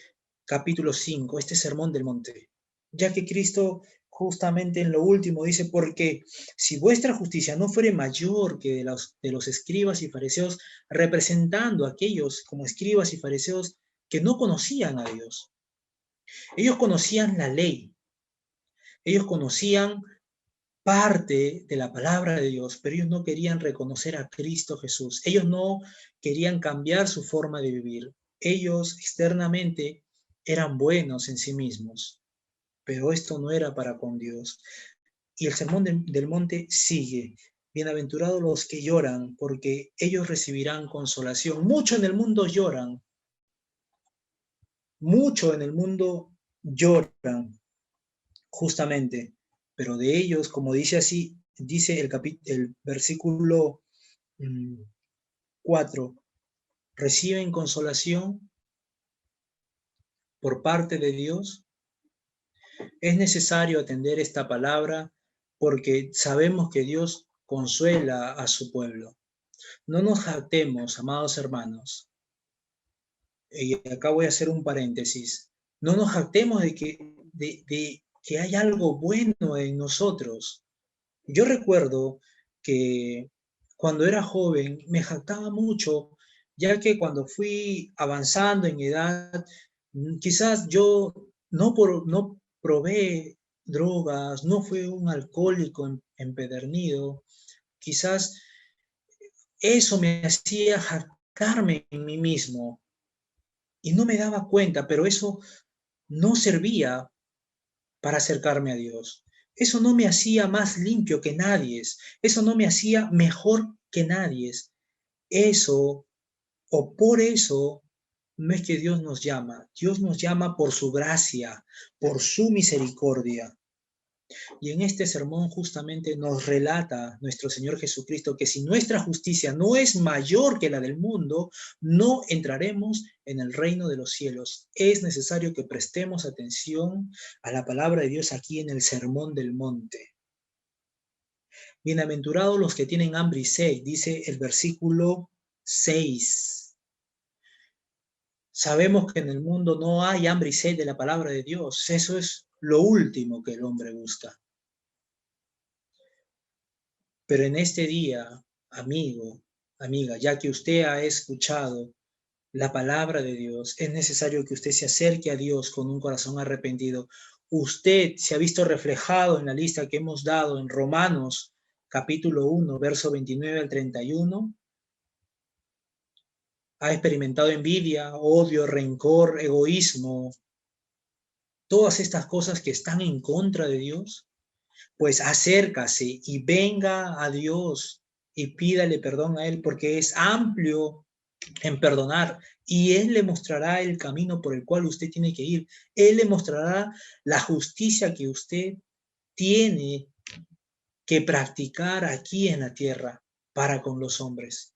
capítulo 5, este sermón del monte, ya que Cristo justamente en lo último dice: porque si vuestra justicia no fuere mayor que de los escribas y fariseos, representando a aquellos como escribas y fariseos que no conocían a Dios. Ellos conocían la ley, ellos conocían parte de la palabra de Dios, pero ellos no querían reconocer a Cristo Jesús. Ellos no querían cambiar su forma de vivir. Ellos externamente eran buenos en sí mismos, pero esto no era para con Dios. Y el sermón del monte sigue: bienaventurados los que lloran, porque ellos recibirán consolación. Mucho en el mundo lloran, mucho en el mundo lloran, justamente, pero de ellos, como dice así, dice el versículo 4, reciben consolación por parte de Dios. Es necesario atender esta palabra porque sabemos que Dios consuela a su pueblo. No nos jactemos, amados hermanos, y acá voy a hacer un paréntesis, no nos jactemos de que hay algo bueno en nosotros. Yo recuerdo que cuando era joven me jactaba mucho, ya que cuando fui avanzando en edad, quizás yo no probé drogas, no fui un alcohólico empedernido, quizás eso me hacía jactarme en mí mismo y no me daba cuenta, pero eso no servía para acercarme a Dios. Eso no me hacía más limpio que nadie, eso no me hacía mejor que nadie. Eso, o por eso, no es que Dios nos llama por su gracia, por su misericordia. Y en este sermón justamente nos relata nuestro Señor Jesucristo que si nuestra justicia no es mayor que la del mundo, no entraremos en el reino de los cielos. Es necesario que prestemos atención a la palabra de Dios aquí en el Sermón del Monte. Bienaventurados los que tienen hambre y sed, dice el versículo 6. Sabemos que en el mundo no hay hambre y sed de la palabra de Dios. Eso es lo último que el hombre busca. Pero en este día, amigo, amiga, ya que usted ha escuchado la palabra de Dios, es necesario que usted se acerque a Dios con un corazón arrepentido. Usted se ha visto reflejado en la lista que hemos dado en Romanos capítulo 1, verso 29 al 31. Ha experimentado envidia, odio, rencor, egoísmo, todas estas cosas que están en contra de Dios. Pues acércase y venga a Dios y pídale perdón a Él, porque es amplio en perdonar y Él le mostrará el camino por el cual usted tiene que ir. Él le mostrará la justicia que usted tiene que practicar aquí en la tierra para con los hombres.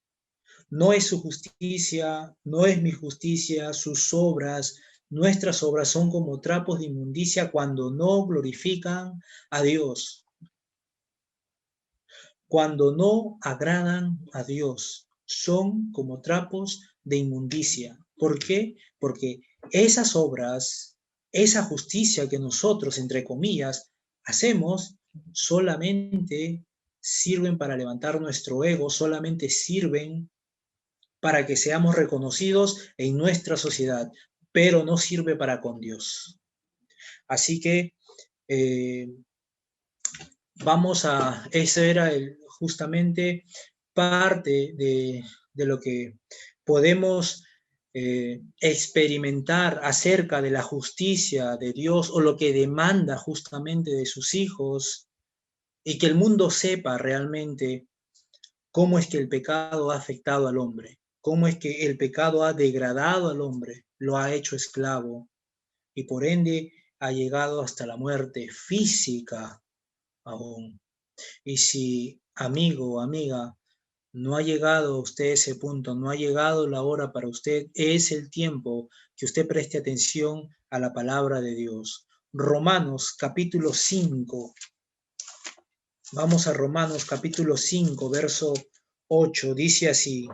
No es su justicia, no es mi justicia, sus obras, nuestras obras son como trapos de inmundicia cuando no glorifican a Dios. Cuando no agradan a Dios, son como trapos de inmundicia. ¿Por qué? Porque esas obras, esa justicia que nosotros, entre comillas, hacemos, solamente sirven para levantar nuestro ego, solamente sirven para que seamos reconocidos en nuestra sociedad, pero no sirve para con Dios. Así que ese era justamente parte de lo que podemos experimentar acerca de la justicia de Dios o lo que demanda justamente de sus hijos y que el mundo sepa realmente cómo es que el pecado ha afectado al hombre, cómo es que el pecado ha degradado al hombre, lo ha hecho esclavo y por ende ha llegado hasta la muerte física aún. Y si, amigo o amiga, no ha llegado usted a ese punto, no ha llegado la hora para usted, es el tiempo que usted preste atención a la palabra de Dios. Romanos capítulo 5. Vamos a Romanos capítulo 5, verso 8. Dice así: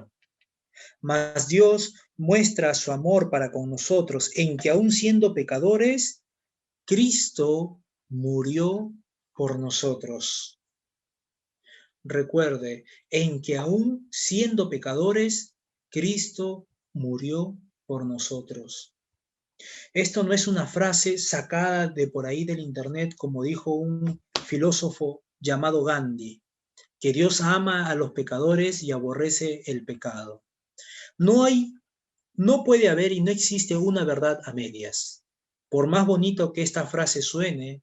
Mas Dios muestra su amor para con nosotros en que aun siendo pecadores, Cristo murió por nosotros. Recuerde, en que aún siendo pecadores, Cristo murió por nosotros. Esto no es una frase sacada de por ahí del internet, como dijo un filósofo llamado Gandhi, que Dios ama a los pecadores y aborrece el pecado. No puede haber y no existe una verdad a medias. Por más bonito que esta frase suene,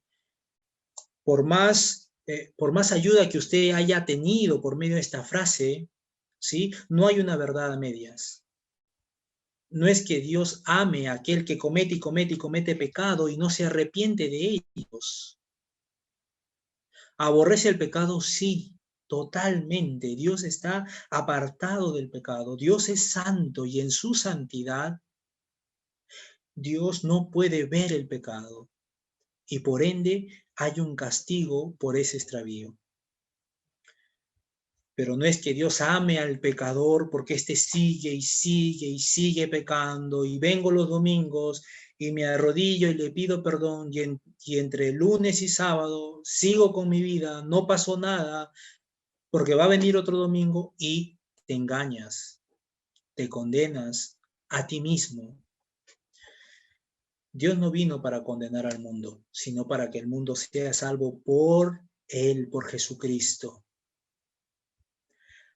por más ayuda que usted haya tenido por medio de esta frase, ¿sí? No hay una verdad a medias. No es que Dios ame a aquel que comete y comete y comete pecado y no se arrepiente de ellos. ¿Aborrece el pecado? Sí, totalmente. Dios está apartado del pecado. Dios es santo y en su santidad Dios no puede ver el pecado y por ende hay un castigo por ese extravío. Pero no es que Dios ame al pecador porque éste sigue y sigue y sigue pecando y vengo los domingos y me arrodillo y le pido perdón y entre lunes y sábado sigo con mi vida, no pasó nada porque va a venir otro domingo y te engañas, te condenas a ti mismo. Dios no vino para condenar al mundo, sino para que el mundo sea salvo por Él, por Jesucristo.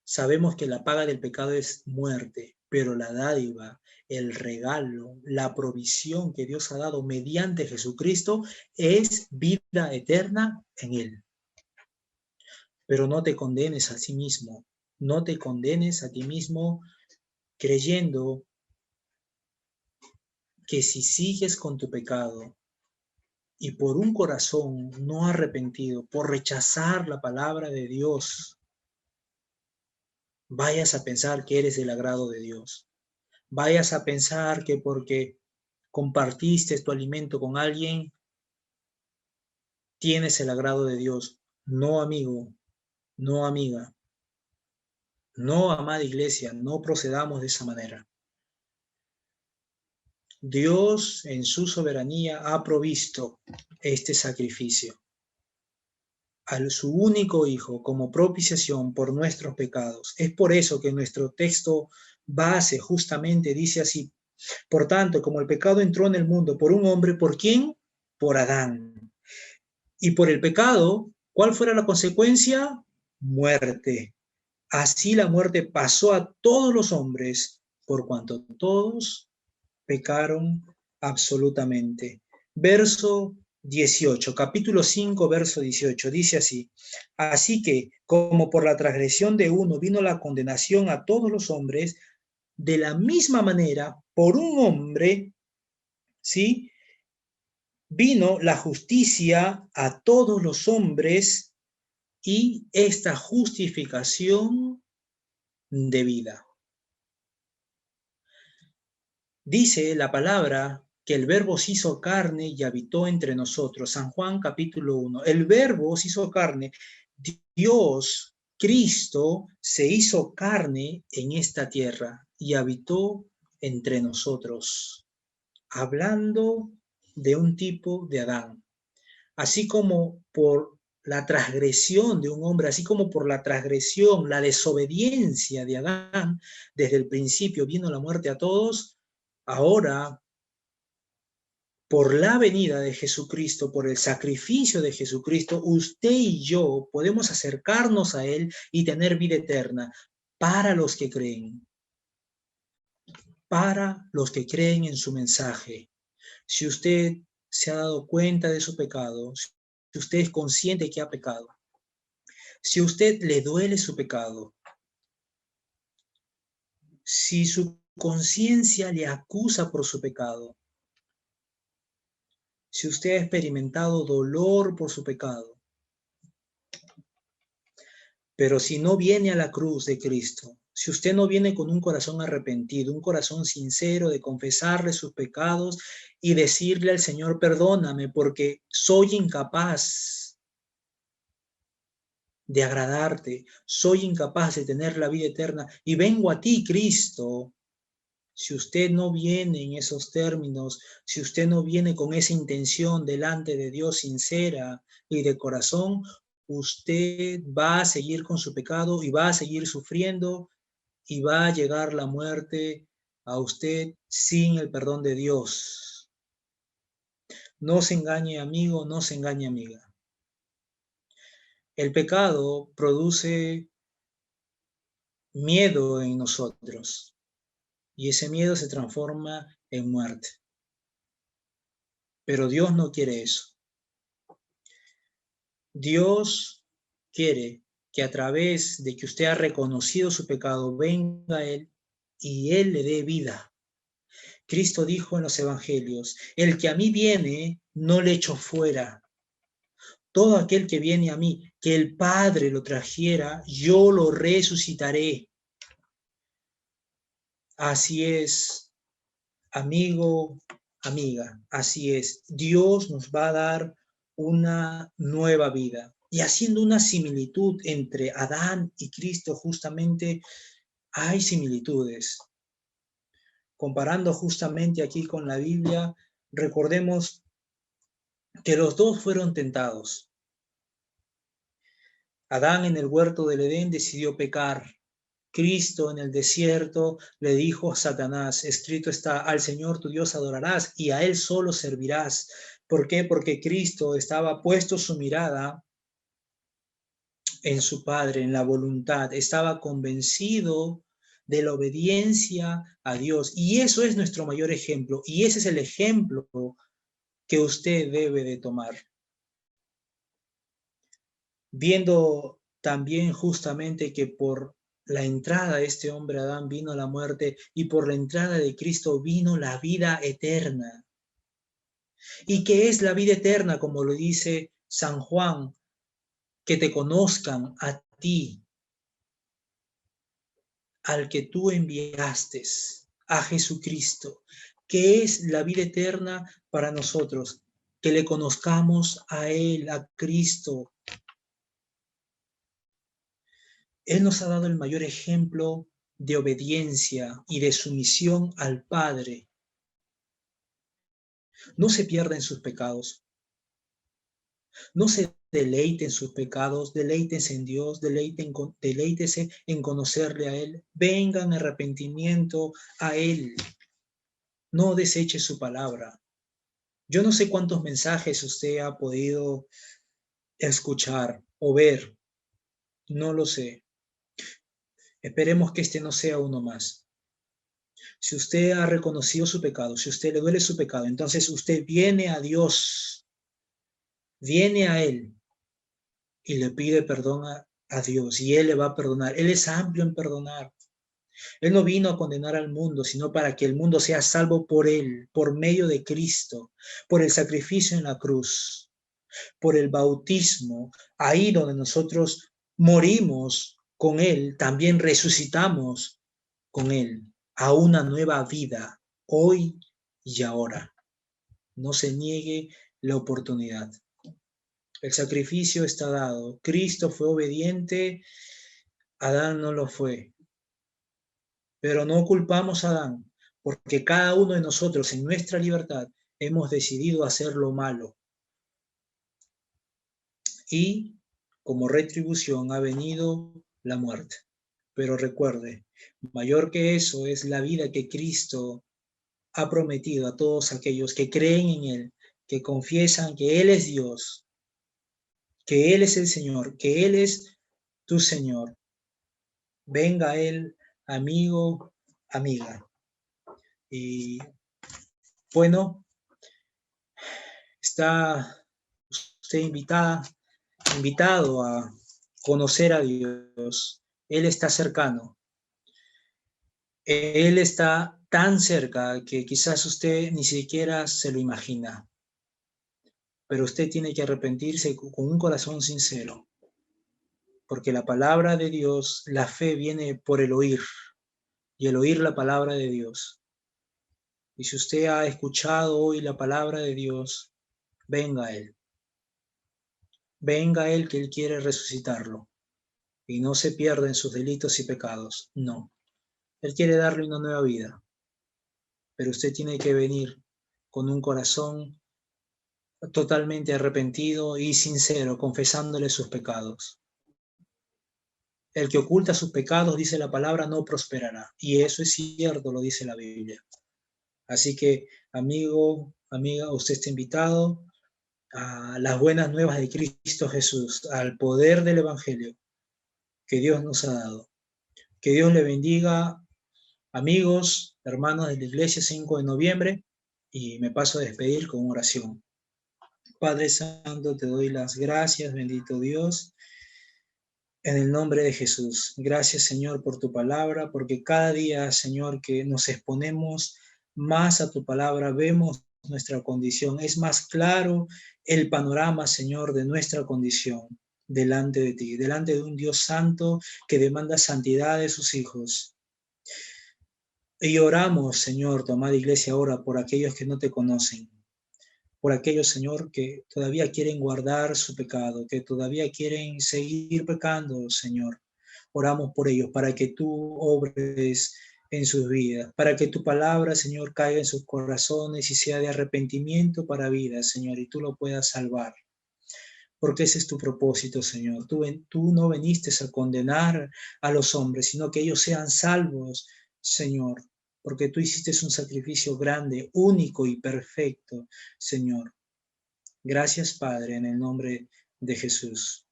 Sabemos que la paga del pecado es muerte, pero la dádiva, el regalo, la provisión que Dios ha dado mediante Jesucristo es vida eterna en Él. Pero no te condenes a sí mismo, no te condenes a ti mismo creyendo que si sigues con tu pecado y por un corazón no arrepentido, por rechazar la palabra de Dios, vayas a pensar que eres del agrado de Dios. Vayas a pensar que porque compartiste tu alimento con alguien, tienes el agrado de Dios. No, amigo, no, amiga, no, amada iglesia, no procedamos de esa manera. Dios en su soberanía ha provisto este sacrificio a su único Hijo como propiciación por nuestros pecados. Es por eso que nuestro texto base justamente dice así: por tanto, como el pecado entró en el mundo por un hombre, ¿por quién? Por Adán. Y por el pecado, ¿cuál fuera la consecuencia? Muerte. Así la muerte pasó a todos los hombres, por cuanto todos pecaron absolutamente. Verso 18, capítulo 5, verso 18, dice así: así que, como por la transgresión de uno vino la condenación a todos los hombres, de la misma manera, por un hombre, ¿sí?, vino la justicia a todos los hombres, y esta justificación de vida. Dice la palabra que el Verbo se hizo carne y habitó entre nosotros. San Juan capítulo 1. El Verbo se hizo carne. Dios, Cristo, se hizo carne en esta tierra y habitó entre nosotros, hablando de un tipo de Adán. Así como por la transgresión de un hombre, así como por la transgresión, la desobediencia de Adán, desde el principio vino la muerte a todos. Ahora, por la venida de Jesucristo, por el sacrificio de Jesucristo, usted y yo podemos acercarnos a Él y tener vida eterna para los que creen. Para los que creen en su mensaje. Si usted se ha dado cuenta de su pecado, si usted es consciente que ha pecado, si a usted le duele su pecado, si su conciencia le acusa por su pecado, si usted ha experimentado dolor por su pecado, pero si no viene a la cruz de Cristo, si usted no viene con un corazón arrepentido, un corazón sincero de confesarle sus pecados y decirle al Señor: perdóname porque soy incapaz de agradarte, soy incapaz de tener la vida eterna y vengo a ti, Cristo. Si usted no viene en esos términos, si usted no viene con esa intención delante de Dios sincera y de corazón, usted va a seguir con su pecado y va a seguir sufriendo y va a llegar la muerte a usted sin el perdón de Dios. No se engañe, amigo, no se engañe, amiga. El pecado produce miedo en nosotros y ese miedo se transforma en muerte. Pero Dios no quiere eso. Dios quiere que a través de que usted ha reconocido su pecado, venga a Él y Él le dé vida. Cristo dijo en los evangelios: el que a mí viene, no le echo fuera. Todo aquel que viene a mí, que el Padre lo trajera, yo lo resucitaré. Así es, amigo, amiga, así es. Dios nos va a dar una nueva vida. Y haciendo una similitud entre Adán y Cristo, justamente hay similitudes. Comparando justamente aquí con la Biblia, recordemos que los dos fueron tentados. Adán en el huerto del Edén decidió pecar. Cristo en el desierto le dijo a Satanás: escrito está, al Señor tu Dios adorarás y a Él solo servirás. ¿Por qué? Porque Cristo estaba puesto su mirada en su Padre, en la voluntad, estaba convencido de la obediencia a Dios. Y eso es nuestro mayor ejemplo, y ese es el ejemplo que usted debe de tomar. Viendo también justamente que por la entrada de este hombre Adán vino la muerte y por la entrada de Cristo vino la vida eterna. ¿Y qué es la vida eterna? Como lo dice San Juan, que te conozcan a ti, al que tú enviaste, a Jesucristo. ¿Qué es la vida eterna para nosotros? Que le conozcamos a Él, a Cristo. Él nos ha dado el mayor ejemplo de obediencia y de sumisión al Padre. No se pierda en sus pecados. No se deleite en sus pecados, deleítese en Dios, deleítese en conocerle a Él. Venga en arrepentimiento a Él. No deseche su palabra. Yo no sé cuántos mensajes usted ha podido escuchar o ver. No lo sé. Esperemos que este no sea uno más. Si usted ha reconocido su pecado, si usted le duele su pecado, entonces usted viene a Dios, viene a Él y le pide perdón a Dios y Él le va a perdonar. Él es amplio en perdonar. Él no vino a condenar al mundo, sino para que el mundo sea salvo por Él, por medio de Cristo, por el sacrificio en la cruz, por el bautismo, ahí donde nosotros morimos con Él, también resucitamos con Él a una nueva vida, hoy y ahora. No se niegue la oportunidad. El sacrificio está dado. Cristo fue obediente, Adán no lo fue. Pero no culpamos a Adán, porque cada uno de nosotros en nuestra libertad hemos decidido hacer lo malo. Y como retribución ha venido la muerte. Pero recuerde, mayor que eso es la vida que Cristo ha prometido a todos aquellos que creen en Él, que confiesan que Él es Dios, que Él es el Señor, que Él es tu Señor. Venga a Él, amigo, amiga. Y bueno, está usted invitado a conocer a Dios. Él está cercano. Él está tan cerca que quizás usted ni siquiera se lo imagina. Pero usted tiene que arrepentirse con un corazón sincero. Porque la palabra de Dios, la fe viene por el oír. Y el oír la palabra de Dios. Y si usted ha escuchado hoy la palabra de Dios, venga a Él. Venga a Él que Él quiere resucitarlo. Y no se pierda en sus delitos y pecados. No. Él quiere darle una nueva vida. Pero usted tiene que venir con un corazón totalmente arrepentido y sincero, confesándole sus pecados. El que oculta sus pecados, dice la palabra, no prosperará. Y eso es cierto, lo dice la Biblia. Así que, amigo, amiga, usted está invitado a las buenas nuevas de Cristo Jesús, al poder del Evangelio que Dios nos ha dado. Que Dios le bendiga, amigos, hermanos de la Iglesia, 5 de noviembre, y me paso a despedir con oración. Padre Santo, te doy las gracias, bendito Dios, en el nombre de Jesús. Gracias, Señor, por tu palabra, porque cada día, Señor, que nos exponemos más a tu palabra, vemos nuestra condición. Es más claro el panorama, Señor, de nuestra condición delante de ti, delante de un Dios santo que demanda santidad de sus hijos. Y oramos, Señor, tu amada iglesia, ora por aquellos que no te conocen. Por aquellos, Señor, que todavía quieren guardar su pecado, que todavía quieren seguir pecando, Señor. Oramos por ellos, para que tú obres en sus vidas, para que tu palabra, Señor, caiga en sus corazones y sea de arrepentimiento para vida, Señor, y tú lo puedas salvar. Porque ese es tu propósito, Señor. Tú no viniste a condenar a los hombres, sino que ellos sean salvos, Señor, porque tú hiciste un sacrificio grande, único y perfecto, Señor. Gracias, Padre, en el nombre de Jesús.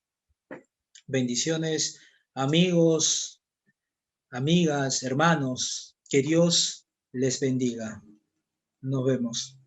Bendiciones, amigos, amigas, hermanos. Que Dios les bendiga. Nos vemos.